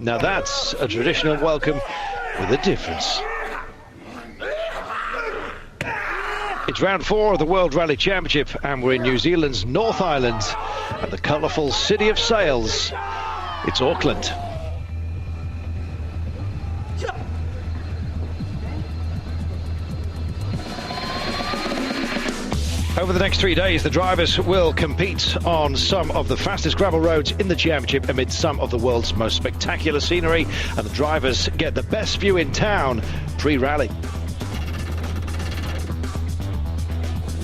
Now that's a traditional welcome with a difference. It's round 4 of the World Rally Championship, and we're in New Zealand's North Island at the colourful city of sails. It's Auckland. Over the next 3 days, the drivers will compete on some of the fastest gravel roads in the championship amid some of the world's most spectacular scenery, and the drivers get the best view in town pre-rally.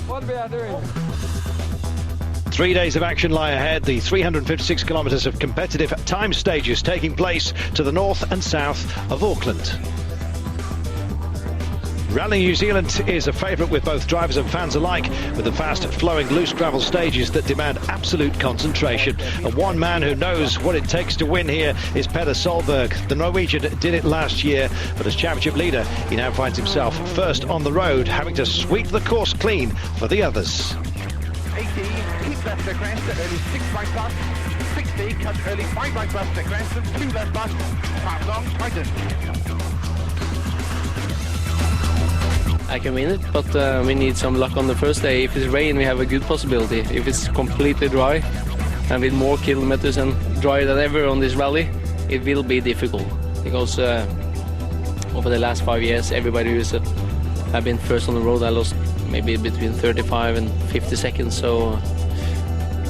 What we are doing? 3 days of action lie ahead, the 356 kilometres of competitive time stages taking place to the north and south of Auckland. Rally New Zealand is a favourite with both drivers and fans alike, with the fast-flowing loose gravel stages that demand absolute concentration. And one man who knows what it takes to win here is Peder Solberg. The Norwegian did it last year, but as championship leader, he now finds himself first on the road, having to sweep the course clean for the others. 80, keep left to crest, early 6 right bus, 60, cut early 5 right bus to crest, and 2 left bus, pass long, tighten. I can win it, but we need some luck on the first day. If it's rain, we have a good possibility. If it's completely dry and with more kilometers and drier than ever on this rally, it will be difficult. Because over the last 5 years, everybody who's have been first on the road, I lost maybe between 35 and 50 seconds. So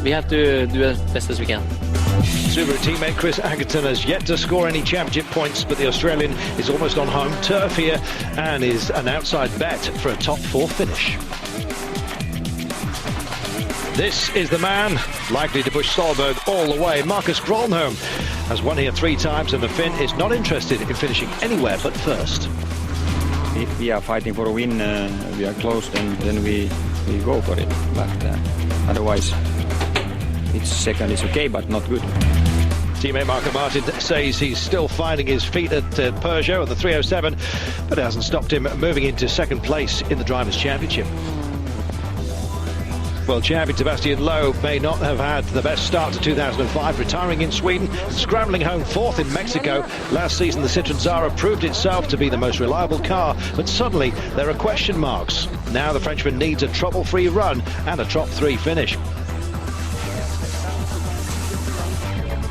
we have to do as best as we can. Subaru teammate Chris Atherton has yet to score any championship points, but the Australian is almost on home turf here and is an outside bet for a top 4 finish. This is the man likely to push Solberg all the way. Marcus Grönholm has won here 3 times, and the Finn is not interested in finishing anywhere but first. If we are fighting for a win, we are close, then we go for it. But otherwise, it's second is okay, but not good. Teammate Marco Martin says he's still finding his feet at Peugeot at the 307, but it hasn't stopped him moving into second place in the Drivers' Championship. World champion Sebastian Loeb may not have had the best start to 2005, retiring in Sweden, scrambling home 4th in Mexico. Last season, the Citroën Zara proved itself to be the most reliable car, but suddenly there are question marks. Now the Frenchman needs a trouble-free run and a top 3 finish.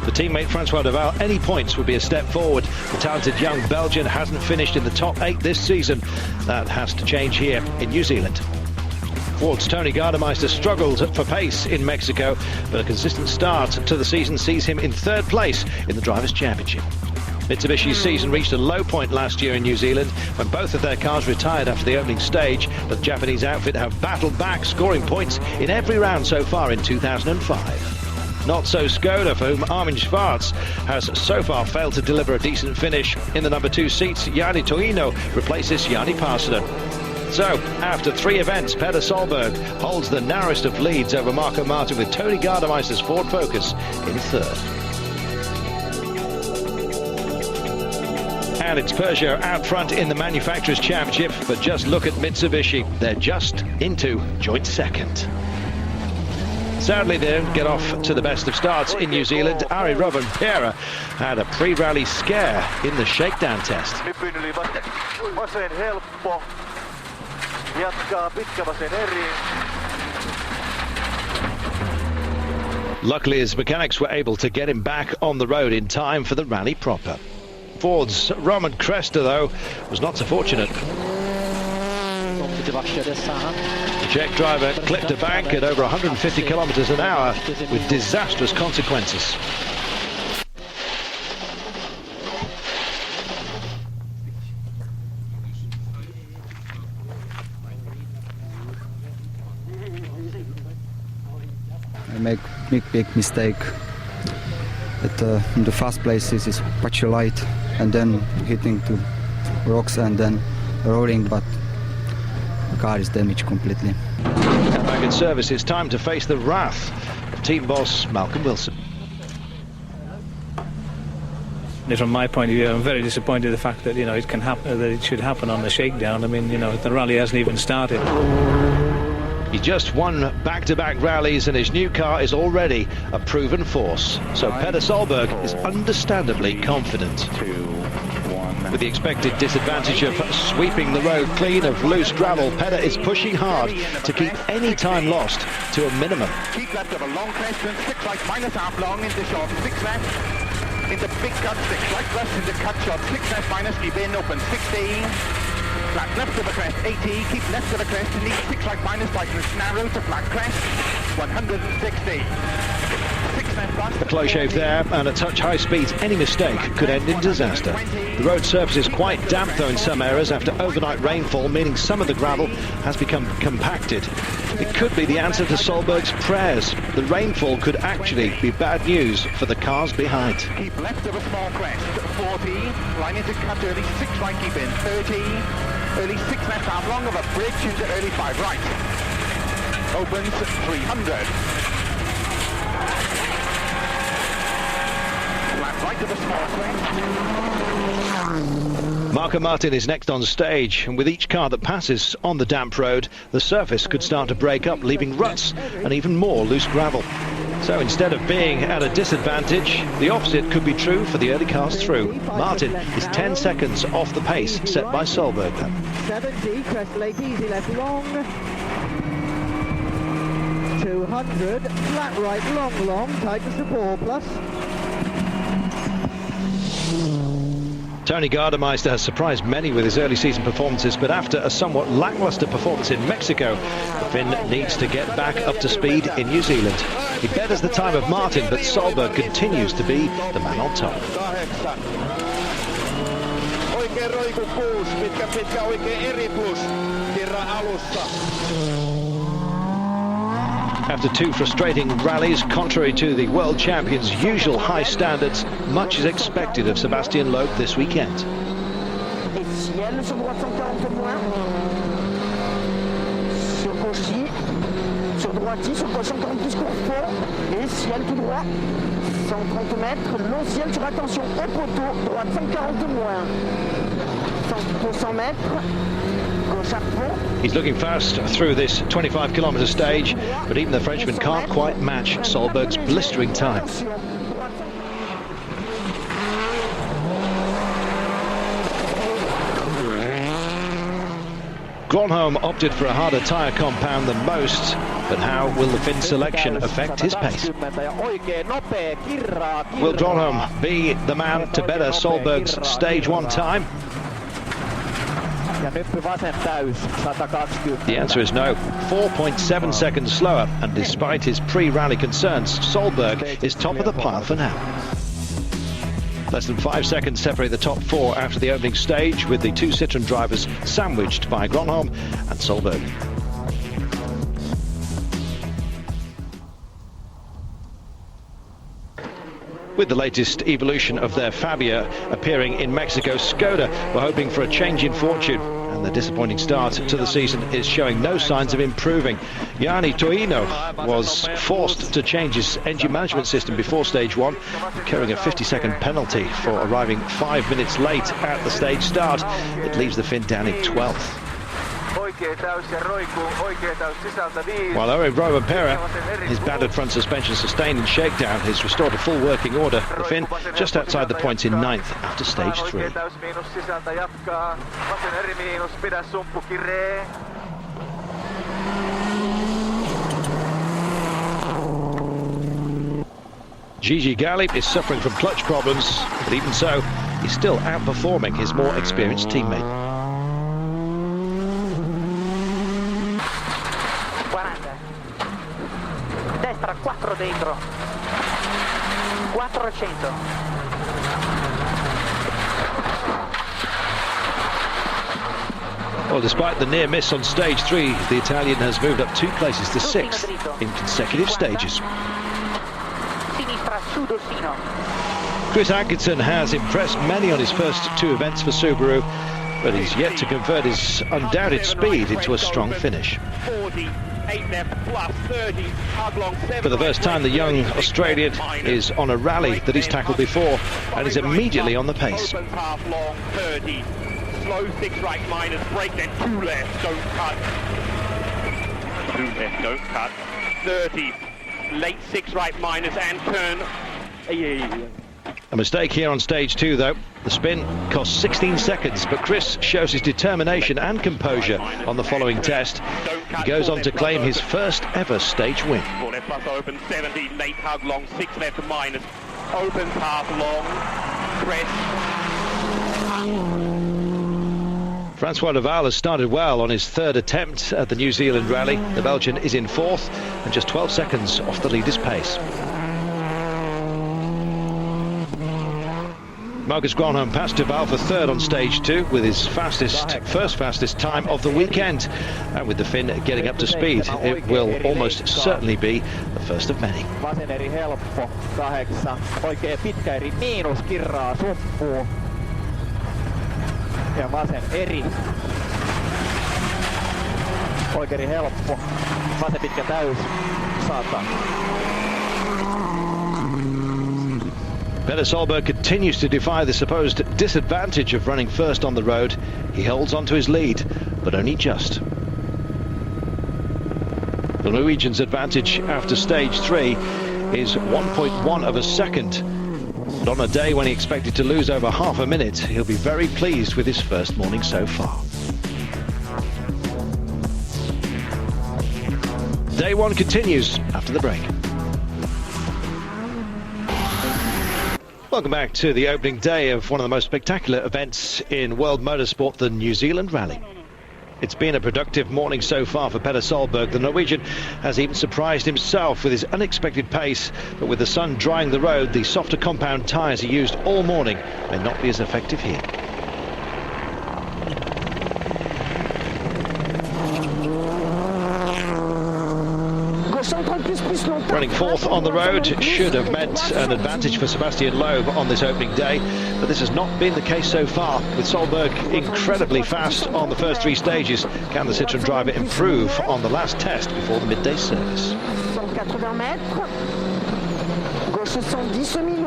For teammate Francois Deval, any points would be a step forward. The talented young Belgian hasn't finished in the top 8 this season. That has to change here in New Zealand. Ford's Tony Gardemeister struggled for pace in Mexico, but a consistent start to the season sees him in 3rd place in the Drivers' Championship. Mitsubishi's season reached a low point last year in New Zealand when both of their cars retired after the opening stage, but the Japanese outfit have battled back, scoring points in every round so far in 2005. Not so Skoda, for whom Armin Schwarz has so far failed to deliver a decent finish. In the number 2 seats, Jani Toino replaces Jani Parsonen. So, after 3 events, Peder Solberg holds the narrowest of leads over Marco Martin, with Tony Gardemeister's Ford Focus in 3rd. And it's Peugeot out front in the Manufacturers' Championship, but just look at Mitsubishi. They're just into joint 2nd. Sadly, they don't get off to the best of starts in New Zealand. Ari Robben-Pierre had a pre-rally scare in the shakedown test. Luckily, his mechanics were able to get him back on the road in time for the rally proper. Ford's Roman Cresta, though, was not so fortunate. The Czech driver clipped a bank at over 150 kilometers an hour with disastrous consequences. I make big mistake. in the fast places is patchy light, and then hitting to rocks and then rolling, but the car is damaged completely. And back in service, it's time to face the wrath of team boss Malcolm Wilson. From my point of view, I'm very disappointed the fact that it can happen, that it should happen on the shakedown. I mean, the rally hasn't even started. He just won back-to-back rallies and his new car is already a proven force. So Petter Solberg is understandably confident. With the expected disadvantage of sweeping the road clean of loose gravel, Petter is pushing hard to keep any time lost to a minimum. Keep left of a long crest and 6 right minus half long into short, 6 left. Into big cut, 6 right left into cut short, 6 left minus, keep in, open 16. Flat left of the crest, 80, keep left of the crest, and leave 6 right minus, tightness narrow to flat crest, 160. 6 left plus. A close shave there, and at such high speeds, any mistake could end in disaster. The road surface is quite damp though in some areas after overnight rainfall, meaning some of the gravel has become compacted. It could be the answer to Solberg's prayers. The rainfall could actually be bad news for the cars behind. Keep left of a small crest, 40, line into cut early, 6 right, keep in, 30, early 6 left half long of a bridge into early 5 right. Opens 300. Flat right of a small crest. Marco Martin is next on stage, and with each car that passes on the damp road, the surface could start to break up, leaving ruts and even more loose gravel. So instead of being at a disadvantage, the opposite could be true for the early cars through. Martin is 10 seconds off the pace set by Solberg. 70, crest late, easy left long. 200, flat right, long, tightness to 4 plus. Tony Gardemeister has surprised many with his early season performances, but after a somewhat lackluster performance in Mexico, the Finn needs to get back up to speed in New Zealand. He betters the time of Martin, but Solberg continues to be the man on top. Oikein roiku 6, pitkä oikein eri plus, Kirra alussa. After 2 frustrating rallies, contrary to the world champion's usual high standards, much is expected of Sébastien Loeb this weekend. Et ciel sur droite 140 moins. Sur gauche, sur droite, sur gauche 140 plus court fond. Et ciel tout droit. 130 mètres, long ciel sur attention au poteau, droite 140 moins. 100 mètres. He's looking fast through this 25-kilometre stage, but even the Frenchman can't quite match Solberg's blistering time. Gronholm opted for a harder tyre compound than most, but how will the Finn selection affect his pace? Will Gronholm be the man to better Solberg's stage 1 time? The answer is no. 4.7 seconds slower, and despite his pre-rally concerns, Solberg is top of the pile for now. Less than 5 seconds separate the top 4 after the opening stage, with the 2 Citroën drivers sandwiched by Gronholm and Solberg. With the latest evolution of their Fabia appearing in Mexico, Skoda were hoping for a change in fortune, and the disappointing start to the season is showing no signs of improving. Yanni Toino was forced to change his engine management system before stage 1, incurring a 50-second penalty for arriving 5 minutes late at the stage start. It leaves the Finn down in 12th. While Owen Rova-Pera, his battered front suspension sustained in shakedown, has restored to full working order. The Finn just outside the points in 9th after stage 3. Gigi Galli is suffering from clutch problems, but even so, he's still outperforming his more experienced teammate. Destra, 4 dentro. 400. Well, despite the near miss on stage 3, the Italian has moved up 2 places to 6th in consecutive stages. Sinistra Chris Atkinson has impressed many on his first two events for Subaru, but he's yet to convert his undoubted speed into a strong finish. For the first time, the young Australian is on a rally that he's tackled before and is immediately on the pace. Slow 6 right minus, brake then 2 left, don't cut. 2 left, don't cut. 30, late 6 right minus and turn. A mistake here on stage 2 though. The spin cost 16 seconds, but Chris shows his determination and composure on the following test. He goes on to claim his first ever stage win. 4 left plus open, 70, late hug long, 6 left minus, open half long, press. Francois Deval has started well on his third attempt at the New Zealand rally. The Belgian is in fourth and just 12 seconds off the leader's pace. Marcus Gronholm passed Deval for third on stage 2 with his first fastest time of the weekend. And with the Finn getting up to speed, it will almost certainly be the first of many. Vasen eri helppo, 8, oikein pitkä eri miinus, kirraa suppuu. Ja vasen eri. Oikein eri helppo, vasen pitkä täys, 100. Petter Solberg continues to defy the supposed disadvantage of running first on the road. He holds on to his lead, but only just. The Norwegian's advantage after stage 3 is 1.1 of a second. But on a day when he expected to lose over half a minute, he'll be very pleased with his first morning so far. Day 1 continues after the break. Welcome back to the opening day of one of the most spectacular events in world motorsport, the New Zealand Rally. It's been a productive morning so far for Petter Solberg. The Norwegian has even surprised himself with his unexpected pace, but with the sun drying the road, the softer compound tyres he used all morning may not be as effective here. Running fourth on the road should have meant an advantage for Sebastian Loeb on this opening day, but this has not been the case so far. With Solberg incredibly fast on the first 3 stages, can the Citroën driver improve on the last test before the midday service? 180 mètres, gauche 110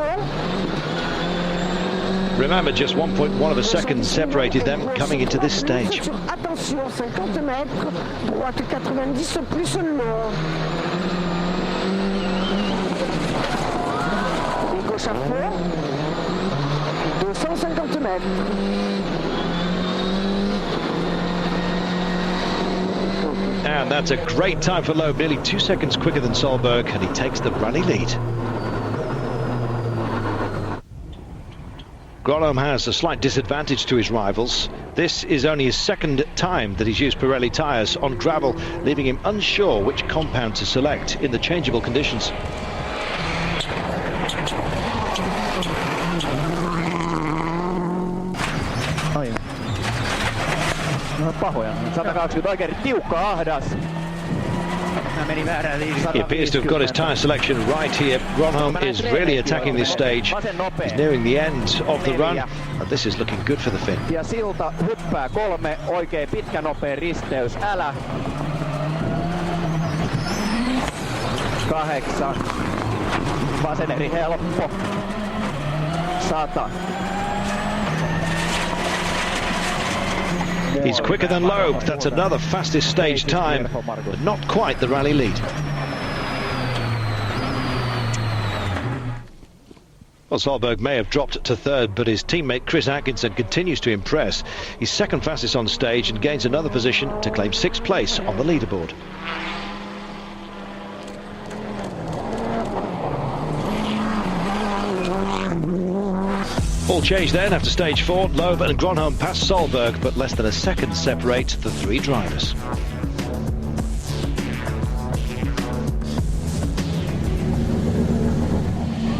Remember, just 1.1 of a second separated them coming into this stage. Attention, 50 mètres, droite 90 plus long. Et gauche à fond, 250 mètres. And that's a great time for Loeb, nearly 2 seconds quicker than Solberg, and he takes the rally lead. Gronholm has a slight disadvantage to his rivals. This is only his second time that he's used Pirelli tyres on gravel, leaving him unsure which compound to select in the changeable conditions. Pahoja. 120 oikein tiukka ahdas. He appears to have got his tyre selection right here. Gronholm is really attacking this stage. He's nearing the end of the run, and this is looking good for the Finn. Ja silta hyppää 3, oikein pitkä nopea risteys, älä. 8, vasen eri helppo, 100. He's quicker than Loeb. That's another fastest stage time, but not quite the rally lead. Well, Solberg may have dropped to third, but his teammate Chris Atkinson continues to impress. He's second fastest on stage and gains another position to claim 6th place on the leaderboard. All changed then after stage 4. Loeb and Gronholm passed Solberg, but less than a second separate the 3 drivers.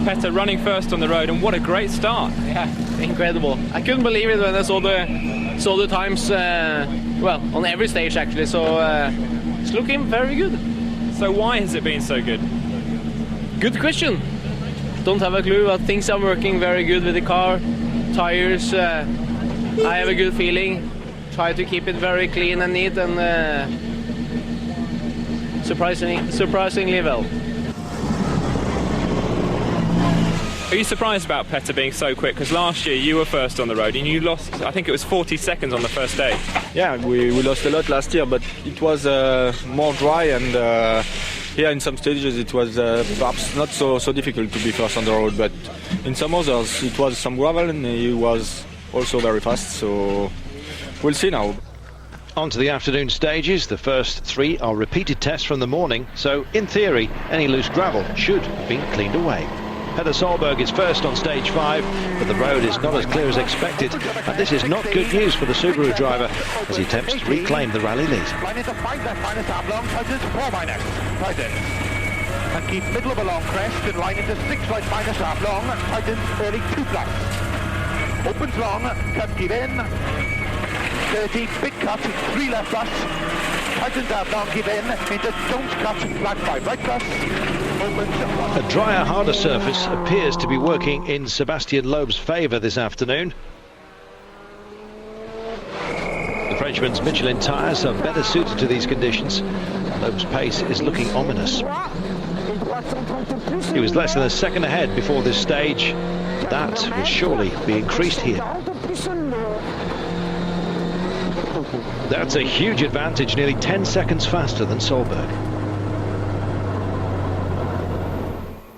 Petter running first on the road, and what a great start. Yeah, incredible. I couldn't believe it when I saw the times, well, on every stage actually, so it's looking very good. So why has it been so good? Good question. don't have a clue, but things are working very good with the car, tires. I have a good feeling. Try to keep it very clean and neat, and surprisingly well. Are you surprised about Petter being so quick? Because last year you were first on the road and you lost, I think it was 40 seconds on the first day. Yeah, we lost a lot last year, but it was more dry, and here in some stages it was perhaps not so difficult to be first on the road, but in some others it was some gravel and he was also very fast, so we'll see now. On to the afternoon stages. The first 3 are repeated tests from the morning, so in theory any loose gravel should have been cleaned away. Petter Solberg is first on stage 5, but the road is not as clear as expected, and this is not good news for the Subaru driver as he attempts to reclaim the rally lead. Line into 5 left minus half long, tightens 4 minus, tightens. And keep middle of a long crest and line into 6 right minus half long, and tightens early 2 plus. Opens long, cut give in, 30, big cut, 3 left plus, tightens half long, give in, into don't cut, flat 5 right plus. A drier, harder surface appears to be working in Sebastian Loeb's favour this afternoon. The Frenchman's Michelin tyres are better suited to these conditions. Loeb's pace is looking ominous. He was less than a second ahead before this stage. That will surely be increased here. That's a huge advantage, nearly 10 seconds faster than Solberg.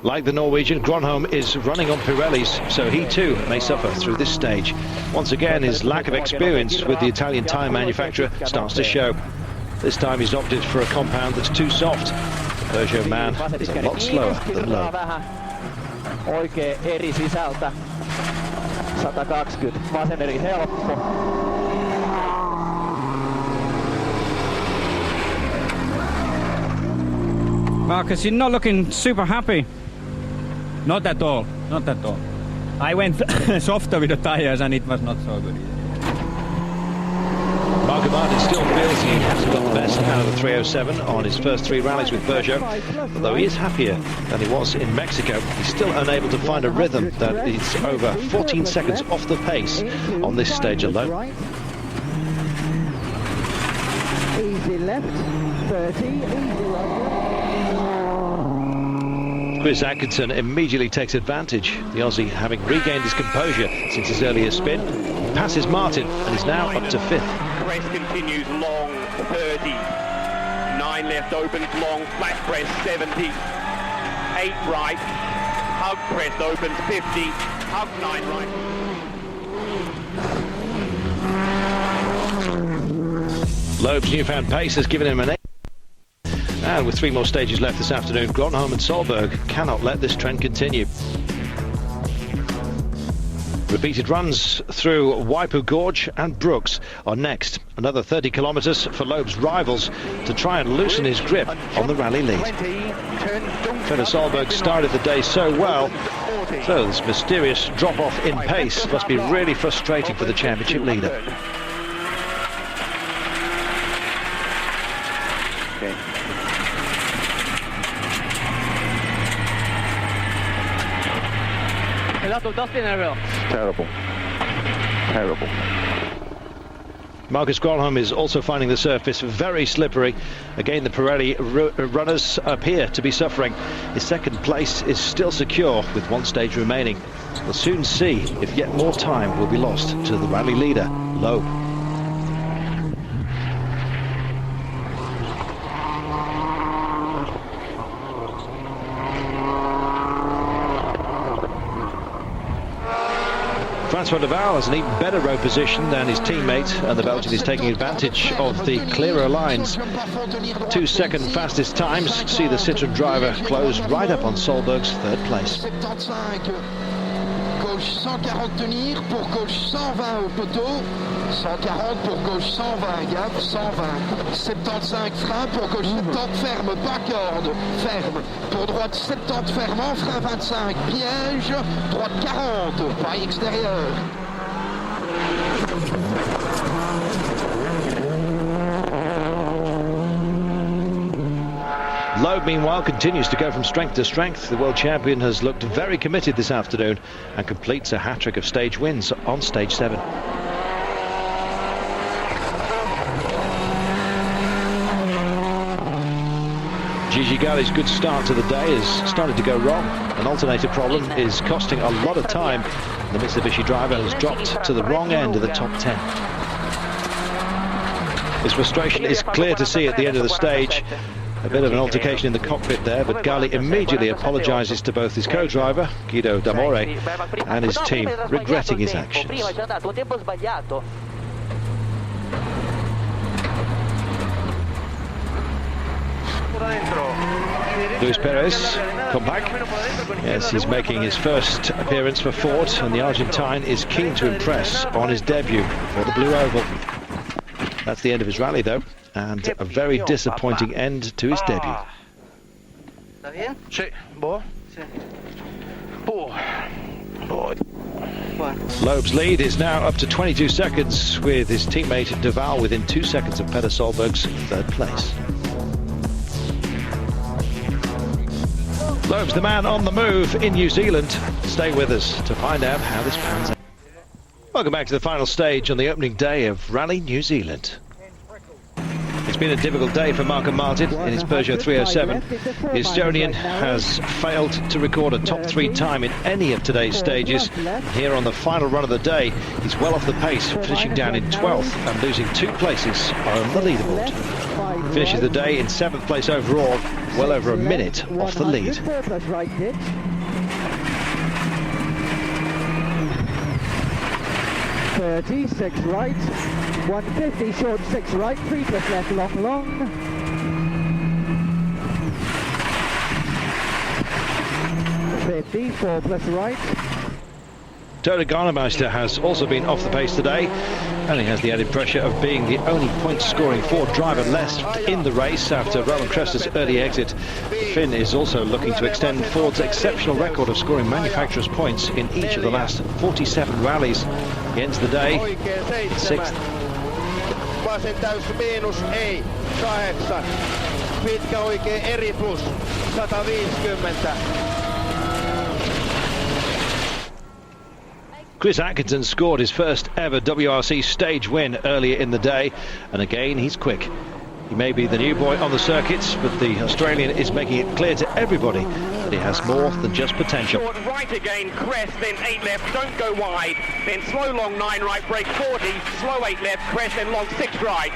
Like the Norwegian, Gronholm is running on Pirellis, so he too may suffer through this stage. Once again, his lack of experience with the Italian tyre manufacturer starts to show. This time he's opted for a compound that's too soft. The Peugeot man is a lot slower than Loeb. Oikein eri sisältä. 120, vasen eri helppo. Marcus, you're not looking super happy. Not at all, not at all. I went softer with the tires and it was not so good. Marco Martin still feels he hasn't got the best out of the 307 on his first 3 rallies with Peugeot. Although he is happier than he was in Mexico, he's still unable to find a rhythm that is over 14 seconds off the pace on this stage alone. Easy left, 30, easy right. Chris Atkinson immediately takes advantage, the Aussie having regained his composure since his earlier spin. He passes Martin and is now up to 5th. Crest continues long, 30. 9 left opens long, flat crest 70. 8 right, hug crest opens 50. Hug 9 right. Loeb's newfound pace has given him an 8. And with 3 more stages left this afternoon, Gronholm and Solberg cannot let this trend continue. Repeated runs through Waipu Gorge and Brooks are next. Another 30 kilometres for Loeb's rivals to try and loosen his grip on the rally lead. Petter Solberg started the day so well, so this mysterious drop-off in pace must be really frustrating for the championship leader. Terrible. Terrible. Marcus Gronholm is also finding the surface very slippery. Again, the Pirelli runners appear to be suffering. His second place is still secure with 1 stage remaining. We'll soon see if yet more time will be lost to the rally leader, Loeb. Francois de Waal has an even better road position than his teammate, and the Belgian is taking advantage of the clearer lines. 2 second fastest times see the Citroën driver close right up on Solberg's 3rd place. Gauche 140 tenir, pour gauche 120 au poteau, 140 pour gauche 120, gaffe, 120, 75 frein, pour gauche 70 ferme, pas corde, ferme, pour droite 70 ferme, frein 25, piège, droite 40, paille extérieure. Loeb Loeb, meanwhile, continues to go from strength to strength. The world champion has looked very committed this afternoon and completes a hat-trick of stage wins on stage 7. Gigi Galli's good start to the day has started to go wrong. An alternator problem is costing a lot of time. The Mitsubishi driver has dropped to the wrong end of the top 10. His frustration is clear to see at the end of the stage. A bit of an altercation in the cockpit there, but Galli immediately apologises to both his co-driver, Guido D'Amore, and his team, regretting his actions. Luis Perez, come back. Yes, he's making his first appearance for Ford, and the Argentine is keen to impress on his debut for the Blue Oval. That's the end of his rally, though, and a very disappointing end to his debut. Loeb's lead is now up to 22 seconds, with his teammate Duval within 2 seconds of Peter Solberg's third place. Loeb's the man on the move in New Zealand. Stay with us to find out how this pans out. Welcome back to the final stage on the opening day of Rally New Zealand. It's been a difficult day for Marco Martin in his Peugeot 307. The Estonian has failed to record a top 3 time in any of today's stages. Here on the final run of the day, he's well off the pace, finishing down in 12th and losing 2 places on the leaderboard. Finishes the day in 7th place overall, well over a minute off the lead. 30, 6 right, 150 short, 6 right, 3 plus left, long, long. 50, 4 plus right. Tode Garnemeister has also been off the pace today, and he has the added pressure of being the only point-scoring Ford driver left in the race after Roman Cresta's early exit. The Finn is also looking to extend Ford's exceptional record of scoring manufacturers' points in each of the last 47 rallies. He ends the day 6th. Vasen täys miinus ei, 8. Pitkä oikein eri plus, 150. Chris Atkinson scored his first ever WRC stage win earlier in the day, and again he's quick. He may be the new boy on the circuits, but the Australian is making it clear to everybody that he has more than just potential. Short right again, crest, then 8 left, don't go wide, then slow long 9 right, brake 40, slow 8 left, crest, then long 6 right.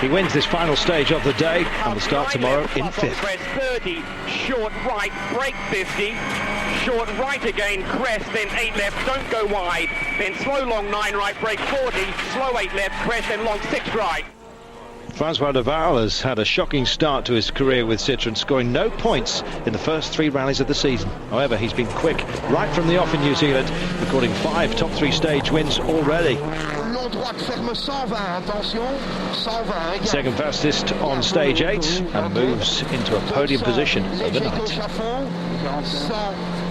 He wins this final stage of the day and will start tomorrow in 5th. Crest 30, short right, brake 50, short right again, crest, then 8 left, don't go wide, then slow long 9 right, brake 40, slow 8 left, crest, then long 6 right. Francois Deval has had a shocking start to his career with Citroën, scoring no points in the first 3 rallies of the season. However, he's been quick right from the off in New Zealand, recording 5 top 3 stage wins already. Second fastest on stage 8 and moves into a podium position overnight.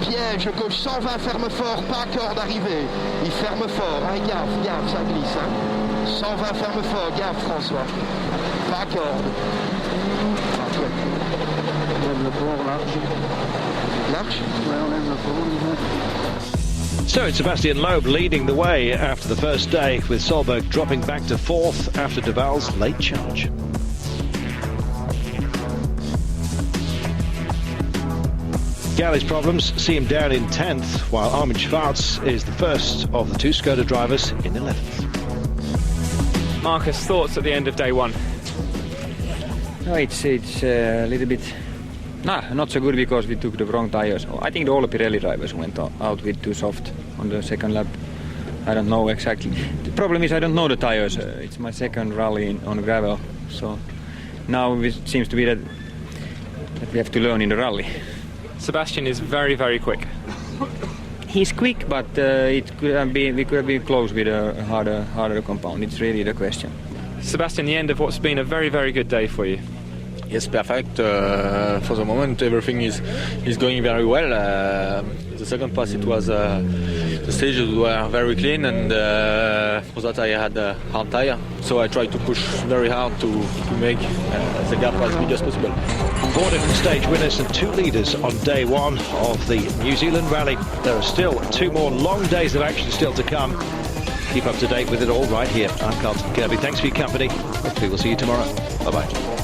Piège, gauche 120, ferme fort, pas corde arrivée. Il ferme fort, hein, gaffe, gaffe, ça glisse. Hein. 120, ferme fort, gaffe François. Pas corde. Large? So it's Sebastian Loeb leading the way after the first day, with Solberg dropping back to 4th after Deval's late charge. Galli's problems see him down in 10th, while Armin Schwarz is the first of the 2 Skoda drivers in 11th. Marcus, thoughts at the end of day 1? No, it's a little bit not so good because we took the wrong tires. I think all Pirelli drivers went out with too soft on the second lap. I don't know exactly. The problem is I don't know the tires. It's my second rally on gravel, so now it seems to be that we have to learn in the rally. Sebastian is very, very quick. He's quick, but we could have been close with a harder compound. It's really the question. Sebastian, the end of what's been a very, very good day for you. Yes, perfect. For the moment, everything is going very well. The second pass, it was the stages were very clean, and for that I had a hard tire. So I tried to push very hard to make the gap as big as possible. 4 different stage winners and 2 leaders on day 1 of the New Zealand Rally. There are still 2 more long days of action still to come. Keep up to date with it all right here. I'm Carlton Kirby. Thanks for your company. Hopefully we'll see you tomorrow. Bye-bye.